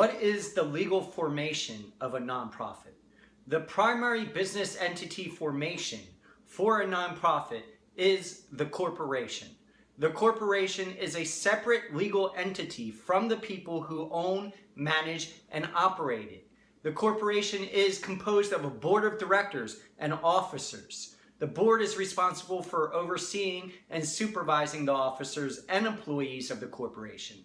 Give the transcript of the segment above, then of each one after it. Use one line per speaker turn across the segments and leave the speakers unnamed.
What is the legal formation of a nonprofit? The primary business entity formation for a nonprofit is the corporation. The corporation is a separate legal entity from the people who own, manage, and operate it. The corporation is composed of a board of directors and officers. The board is responsible for overseeing and supervising the officers and employees of the corporation.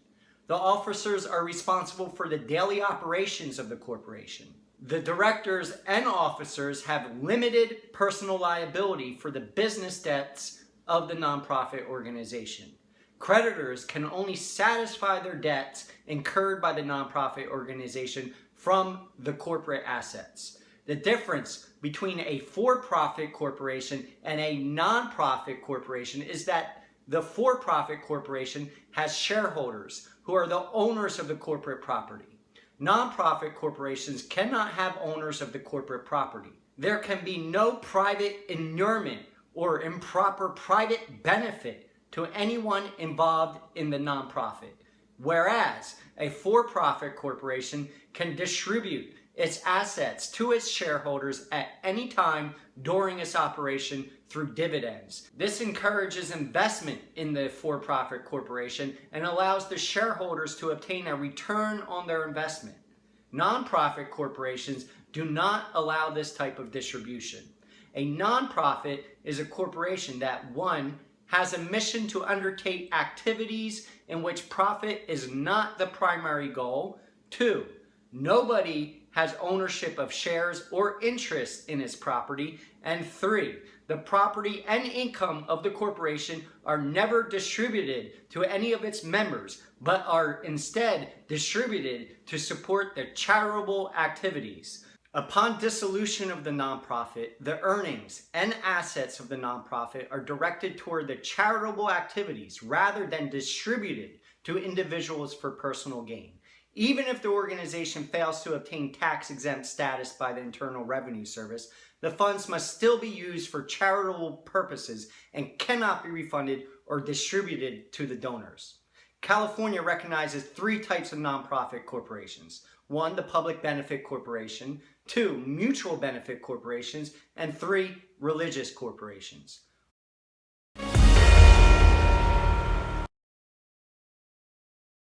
The officers are responsible for the daily operations of the corporation. The directors and officers have limited personal liability for the business debts of the nonprofit organization. Creditors can only satisfy their debts incurred by the nonprofit organization from the corporate assets. The difference between a for-profit corporation and a nonprofit corporation is that the for-profit corporation has shareholders who are the owners of the corporate property. Nonprofit corporations cannot have owners of the corporate property. There can be no private inurement or improper private benefit to anyone involved in the nonprofit, whereas a for-profit corporation can distribute its assets to its shareholders at any time during its operation through dividends. This encourages investment in the for-profit corporation and allows the shareholders to obtain a return on their investment. Nonprofit corporations do not allow this type of distribution. A nonprofit is a corporation that, one, has a mission to undertake activities in which profit is not the primary goal. Two, nobody has ownership of shares or interest in its property. And three, the property and income of the corporation are never distributed to any of its members, but are instead distributed to support their charitable activities. Upon dissolution of the nonprofit, the earnings and assets of the nonprofit are directed toward the charitable activities rather than distributed to individuals for personal gain. Even if the organization fails to obtain tax-exempt status by the Internal Revenue Service, the funds must still be used for charitable purposes and cannot be refunded or distributed to the donors. California recognizes three types of nonprofit corporations. One, the public benefit corporation. Two, mutual benefit corporations. And three, religious corporations.